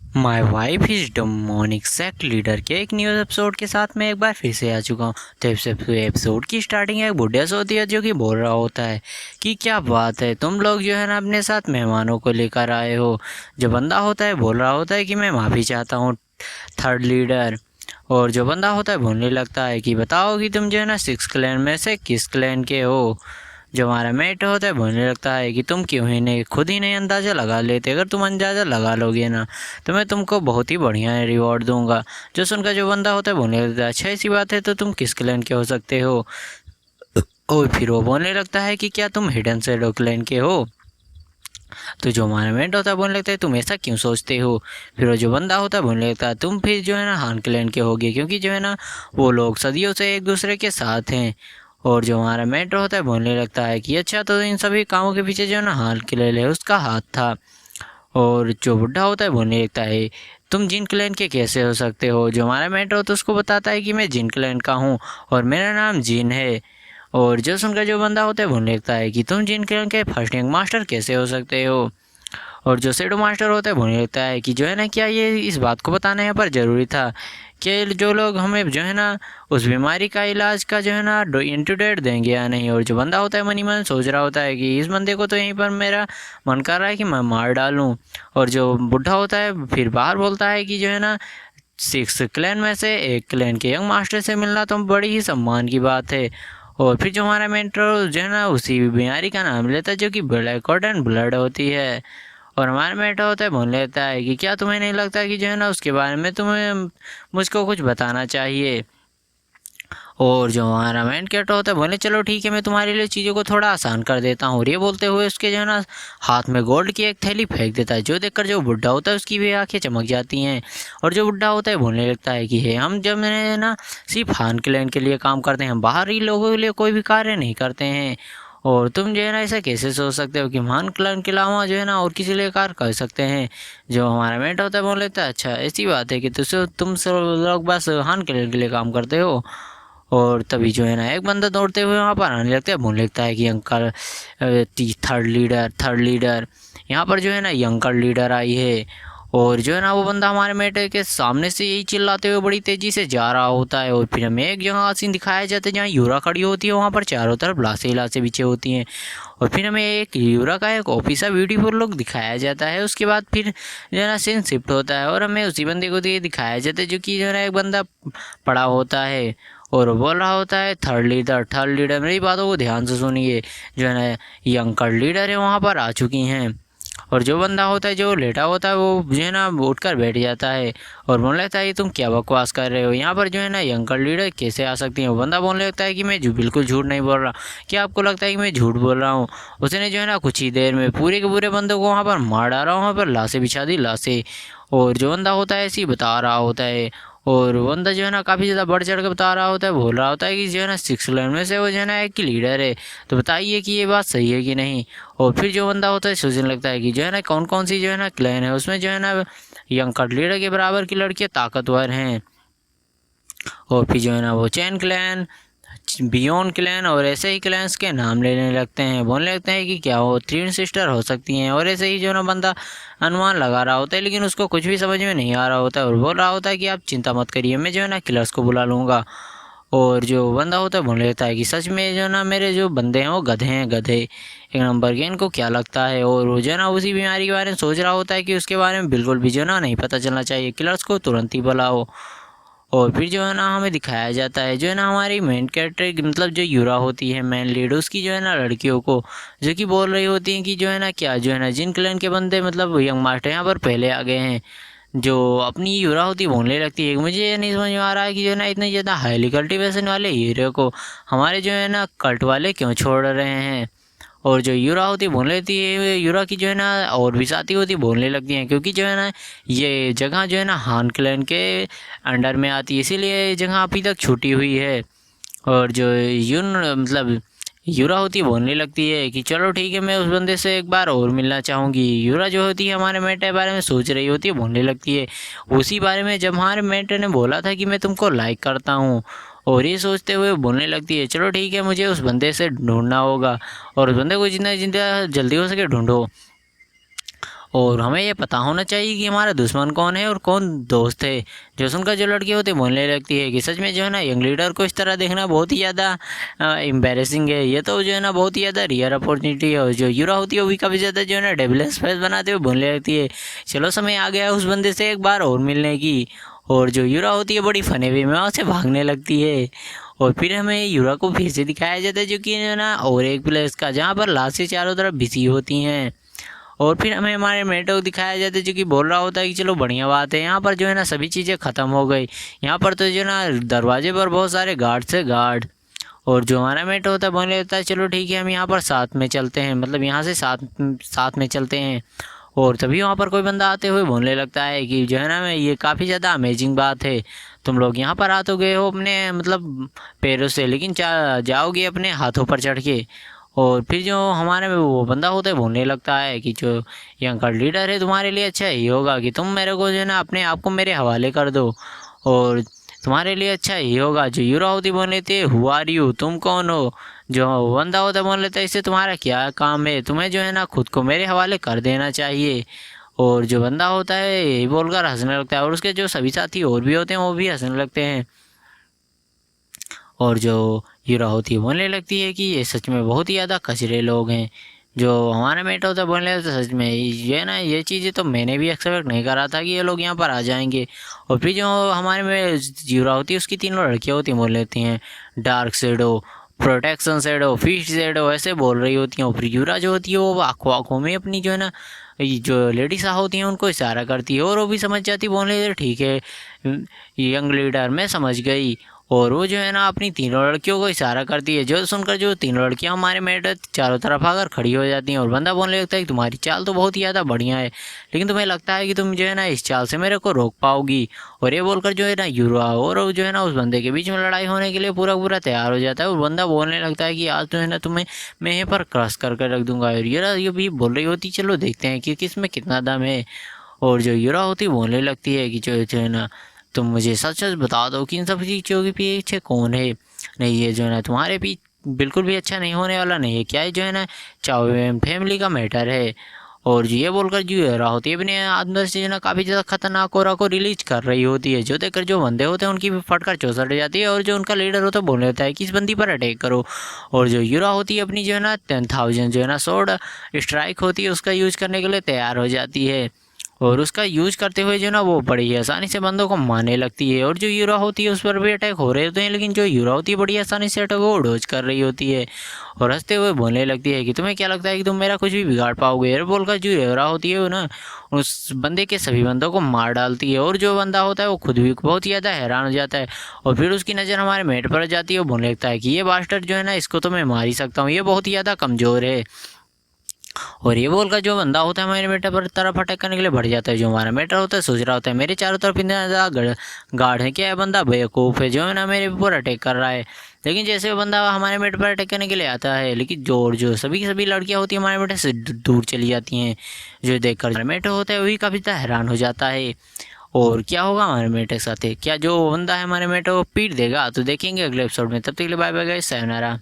My wife is demonic sect leader के एक news episode के साथ मैं एक बार फिर से आ चुका हूँ। तो इस एपिसोड की स्टार्टिंग एक बुढ़िया से होती है जो कि बोल रहा होता है कि क्या बात है, तुम लोग जो है ना अपने साथ मेहमानों को लेकर आए हो। जो बंदा होता है बोल रहा होता है कि मैं माफ़ी चाहता हूँ थर्ड लीडर। और जो बंदा होता है बोलने लगता है कि बताओ कि तुम जो है ना 6 क्लैन में से किस क्लैन के हो। जो हमारा मेट होता है बोलने लगता है कि तुम क्यों ही नहीं खुद ही नहीं अंदाज़ा लगा लेते, अगर तुम अंदाज़ा लगा लोगे ना तो मैं तुमको बहुत ही बढ़िया रिवॉर्ड दूंगा। जो सुनकर जो बंदा होता है बोलने लगता है अच्छा ऐसी बात है तो तुम किस क्लैन के हो सकते हो। और फिर वो बोलने लगता है कि क्या तुम हिडन शैडो क्लैन के हो। तो जो हमारा मेट होता है बोलने लगता है तुम ऐसा क्यों सोचते हो। फिर वो जो बंदा होता है बोलने लगता है तुम फिर जो है ना हान क्लैन के होगे, क्योंकि जो है ना वो लोग सदियों से एक दूसरे के साथ हैं। और जो हमारा मेंटर होता है बोलने लगता है कि अच्छा तो इन सभी कामों के पीछे जो है ना हाल क्लैन है उसका हाथ था। और जो बुढ़ा होता है बोलने लगता है तुम जिन क्लैन के कैसे हो सकते हो। जो हमारा मेंटर होता है उसको बताता है कि मैं जिन क्लैन का हूँ और मेरा नाम जिन है। और जो सुनकर जो बंदा होता है बोलने लगता है कि तुम जिन क्लैन के फर्स्ट रैंक मास्टर कैसे हो सकते हो। और जो शैडो मास्टर होता है बोलने लगता है कि जो है ना क्या ये इस बात को बताना यहाँ पर ज़रूरी था कि जो लोग हमें जो है ना उस बीमारी का इलाज का जो है ना एंटीडोट देंगे या नहीं। और जो बंदा होता है मन ही मन सोच रहा होता है कि इस बंदे को तो यहीं पर मेरा मन कर रहा है कि मैं मार डालूं। और जो बुढ़ा होता है फिर बाहर बोलता है कि जो है ना 6 क्लैन में से एक क्लैन के यंग मास्टर से मिलना तो बड़ी ही सम्मान की बात है। और फिर जो हमारा मेंटर जो है ना उसी बीमारी का नाम लेता है जो कि ब्लैक एंड ब्लड होती है। और हमारा मेंटर होता है बोल लेता है कि क्या तुम्हें नहीं लगता कि जो है ना उसके बारे में तुम्हें मुझको कुछ बताना चाहिए। और जो हमारा मेन कैरेक्टर होता है बोले चलो ठीक है मैं तुम्हारे लिए चीज़ों को थोड़ा आसान कर देता हूँ। और ये बोलते हुए उसके जो है ना हाथ में गोल्ड की एक थैली फेंक देता है, जो देखकर जो बुढ़ा होता है उसकी भी आंखें चमक जाती हैं। और जो बुढ़ा होता है बोलने लगता है कि है हम जब मैंने ना सिर्फ हान क्लैन के लिए काम करते हैं, बाहरी लोगों के लिए कोई भी कार्य नहीं करते हैं। और तुम जो है ना ऐसा कैसे सोच सकते हो कि महान क्लैन के अलावा जो है ना और किसी लिए कार्य कर सकते हैं। जो हमारा मेट होता है बोल लेता है अच्छा ऐसी बात है कि तुम सब लोग बस हान क्लैन के लिए काम करते हो। और तभी जो है ना एक बंदा दौड़ते हुए वहाँ पर आने लगता है, बोलने लगता है कि अंकल थर्ड लीडर यहाँ पर जो है ना यंकर लीडर आई है। और जो है ना वो बंदा हमारे मेटे के सामने से यही चिल्लाते हुए बड़ी तेज़ी से जा रहा होता है। और फिर हमें एक जगह सीन दिखाया जाता है जहाँ यूरा खड़ी होती है, वहाँ पर चारों तरफ लाशें लाशें बिछी होती हैं। और फिर हमें एक यूरा का एक ऑफिसर ब्यूटीफुल लुक दिखाया जाता है। उसके बाद फिर जो है ना सीन शिफ्ट होता है और हमें उसी बंदे को ये दिखाया जाता है जो कि जो है ना एक बंदा पड़ा होता है और बोल रहा होता है थर्ड लीडर मेरी बातों को ध्यान से सुनिए। जो है ना यंकर लीडर है वहाँ पर आ चुकी हैं। और जो बंदा होता है जो लेटा होता है वो जो है ना उठकर बैठ जाता है और बोलने लगता है कि तुम क्या बकवास कर रहे हो, यहाँ पर जो है ना यंकर लीडर कैसे आ सकती हैं। वो बंदा बोलने लगता है कि मैं बिल्कुल झूठ नहीं बोल रहा, क्या आपको लगता है कि मैं झूठ बोल रहा हूँ। उसने जो है ना कुछ ही देर में पूरे के पूरे बंदों को वहाँ पर मार डाला, वहाँ पर लाशें बिछा दी लाशें। और जो बंदा होता है ऐसे ही बता रहा होता है। और वो बंदा जो है ना काफ़ी ज़्यादा बढ़ चढ़ कर बता रहा होता है, बोल रहा होता है कि जो है ना 6 लाइन में से वो जो है ना एक की लीडर है, तो बताइए कि ये बात सही है कि नहीं। और फिर जो बंदा होता है सोचने लगता है कि जो है ना कौन कौन सी जो है ना क्लैन है उसमें जो है ना यंग कट लीडर के बराबर की लड़कियाँ ताकतवर हैं। और फिर जो है ना वो चैन क्लैन, बियॉन्ड क्लैन और ऐसे ही क्लैंस के नाम लेने लगते हैं, बोलने लगते हैं कि क्या वो 3 सिस्टर हो सकती हैं। और ऐसे ही जो ना बंदा अनुमान लगा रहा होता है लेकिन उसको कुछ भी समझ में नहीं आ रहा होता है और बोल रहा होता है कि आप चिंता मत करिए मैं जो है ना किलर्स को बुला लूँगा। और जो बंदा होता है बोलने लगता है कि सच में जो ना मेरे जो बंदे हैं वो गधे हैं, गधे एक नंबर के, इनको क्या लगता है। और वो जो है ना उसी बीमारी के बारे में सोच रहा होता है कि उसके बारे में बिल्कुल भी जो ना नहीं पता चलना चाहिए, किलर्स को तुरंत ही बुलाओ। और फिर जो है ना हमें दिखाया जाता है जो है ना हमारी मेन कैरेक्टर मतलब जो यूरा होती है मेन लीड, उसकी जो है ना लड़कियों को जो कि बोल रही होती हैं कि जो है ना क्या जो है ना जिन क्लैन के बंदे मतलब यंग मास्टर यहाँ पर पहले आ गए हैं, जो अपनी यूरा होती बोलने लगती है। मुझे ये नहीं समझ में आ रहा है कि जो है ना इतने ज़्यादा हाईली कल्टिवेशन वाले हीरो को हमारे जो है ना कल्ट वाले क्यों छोड़ रहे हैं। और जो यूरा होती है बोलने लगती है, यूरा की जो है ना और भी साथी होती बोलने लगती हैं क्योंकि जो है ना ये जगह जो है ना हान क्लैन के अंडर में आती है, इसीलिए ये जगह अभी तक छूटी हुई है। और जो यून मतलब यूरा होती बोलने लगती है कि चलो ठीक है मैं उस बंदे से एक बार और मिलना चाहूँगी। यूरा जो होती है हमारे मेट के बारे में सोच रही होती है, बोलने लगती है उसी बारे में जब हमारे मेट ने बोला था कि मैं तुमको लाइक करता हूँ। और ये सोचते हुए बोलने लगती है चलो ठीक है मुझे उस बंदे से ढूंढना होगा और उस बंदे को जितना जितना जल्दी हो सके ढूंढो। और हमें ये पता होना चाहिए कि हमारा दुश्मन कौन है और कौन दोस्त है। जो सुनकर जो लड़की होती है बोलने लगती है कि सच में जो है ना यंग लीडर को इस तरह देखना बहुत ही ज़्यादा एम्बेरसिंग है। ये तो जो है ना बहुत ही ज़्यादा रियर अपॉर्चुनिटी है। और जो यूरा होती है वो भी काफ़ी ज़्यादा जो है ना डेबलेस फेस बनाते हुए बोलने लगती है चलो समय आ गया उस बंदे से एक बार और मिलने की। और जो यूरा होती है बड़ी फनी वे में वहाँ से भागने लगती है। और फिर हमें यूरा को फिर से दिखाया जाता है जो कि है ना और एक प्लेस का जहाँ पर लाशें चारों तरफ बिछी होती हैं। और फिर हमें हमारे मेटो को दिखाया जाता है जो कि बोल रहा होता है कि चलो बढ़िया बात है, यहाँ पर जो है ना सभी चीज़ें ख़त्म हो गई। यहाँ पर तो जो है ना दरवाजे पर बहुत सारे गार्ड्स है गार्ड। और जो हमारा मेटो होता है बोलने लगता है चलो ठीक है हम यहाँ पर साथ में चलते हैं, मतलब यहाँ से साथ साथ में चलते हैं। और तभी वहाँ पर कोई बंदा आते हुए बोलने लगता है कि जो है ना मैं ये काफ़ी ज़्यादा अमेजिंग बात है, तुम लोग यहाँ पर आ तो गए हो अपने मतलब पैरों से, लेकिन जाओगे अपने हाथों पर चढ़ के। और फिर जो हमारे में वो बंदा होता है बोलने लगता है कि जो यंग लीडर है तुम्हारे लिए अच्छा यही होगा कि तुम मेरे को जो है ना अपने आप को मेरे हवाले कर दो। और तुम्हारे लिए अच्छा यही होगा। जो यूरा होती बोल लेती है हु आर यू, तुम कौन हो। जो बंदा होता है बोल लेता है इससे तुम्हारा क्या काम है, तुम्हें जो है ना खुद को मेरे हवाले कर देना चाहिए। और जो बंदा होता है यही बोलकर हंसने लगता है और उसके जो सभी साथी और भी होते हैं वो भी हंसने लगते हैं। और जो यूरा होती है बोलने लगती है कि ये सच में बहुत ही ज़्यादा कचरे लोग हैं। जो हमारा मेट होता है बोलने लगता है सच में ये ना ये चीज़ें तो मैंने भी एक्सपेक्ट नहीं करा था कि ये लोग यहाँ पर आ जाएंगे। और फिर जो हमारे में यूरा होती है उसकी तीनों लड़कियाँ होती हैं बोल लेती हैं dark shadow, protection shadow, fish shadow, ऐसे बोल रही होती हैं। और फिर यूरा जो होती है वो आँखों आँखों में अपनी जो है ना जो लेडीज होती हैं उनको इशारा करती है और वो भी समझ जाती है बोलने लगती है ठीक है यंग लीडर मैं समझ गई। और वो जो है ना अपनी तीनों लड़कियों को इशारा करती है, जो सुनकर जो तीनों लड़कियां हमारे मेट चारों तरफ आकर खड़ी हो जाती हैं। और बंदा बोलने लगता है कि तुम्हारी चाल तो बहुत ही ज़्यादा बढ़िया है, लेकिन तुम्हें लगता है कि तुम जो है ना इस चाल से मेरे को रोक पाओगी। और ये बोलकर जो है ना यूरा और जो है ना उस बंदे के बीच में लड़ाई होने के लिए पूरा पूरा तैयार हो जाता है। और बंदा बोलने लगता है कि आज जो है ना तुम्हें मैं यहीं पर क्रॉस करके रख दूंगा। और यूरा ये भी बोल रही होती चलो देखते हैं कि किस में कितना दम है। और जो यूरा होती बोलने लगती है कि जो है ना तुम मुझे सच सच बता दो कि इन सब चीज़ों के पीछे कौन है। नहीं ये जो है ना तुम्हारे पीछे बिल्कुल भी अच्छा नहीं होने वाला नहीं है, क्या है जो है ना चाओ फैमिली का मैटर है। और जो ये बोलकर जो यूरा होती है अपने अंदर से जो ना काफ़ी ज़्यादा खतरनाक और को रिलीज कर रही होती है, जो देखकर जो बंदे होते हैं उनकी भी फटकर चौसट जाती है। और जो उनका लीडर होता है बोल लेता है कि इस बंदी पर अटैक करो। और जो यूरा होती है अपनी जो है ना 10,000 जो है ना सोर्ड स्ट्राइक होती है उसका यूज करने के लिए तैयार हो जाती है। और उसका यूज करते हुए जो ना वो बड़ी आसानी से बंदों को मारने लगती है। और जो यूरा होती है उस पर भी अटैक हो रहे होते हैं, लेकिन जो यूरा होती है बड़ी आसानी से अटैक वो डोज कर रही होती है। और हंसते हुए बोलने लगती है कि तुम्हें क्या लगता है कि तुम मेरा कुछ भी बिगाड़ पाओगे। और बोलकर जो यूरा होती है वो ना उस बंदे के सभी बंदों को मार डालती है। और जो बंदा होता है वो खुद भी बहुत ही ज़्यादा हैरान हो जाता है। और फिर उसकी नज़र हमारे मेट पर जाती है, वो बोलने लगता है कि ये बास्टर्ड जो है ना इसको तो मैं मार ही सकता हूँ, ये बहुत ही ज़्यादा कमज़ोर है। और ये बोलकर जो बंदा होता है हमारे मेटर पर तरफ अटैक करने के लिए बढ़ जाता है। जो हमारा मेटर होता है सोच रहा होता है मेरे चारों तरफ इतना ज़्यादा गार्ड है, क्या है बंदा बेवकूफ़ है जो है ना मेरे ऊपर अटैक कर रहा है। लेकिन जैसे वो बंदा हमारे मेट पर अटैक करने के लिए आता है, लेकिन जो सभी की सभी लड़कियां होती हैं हमारे मेटे से दूर चली जाती हैं। जो देखकर हमारे मेटे होता है वही काफ़ी ज़्यादा हैरान हो जाता है। और क्या होगा हमारे मेटे के साथ, क्या जो बंदा है हमारे मेटे को पीट देगा, तो देखेंगे अगले एपिसोड में। तब तक के लिए बाय बाय गाइस, सायोनारा।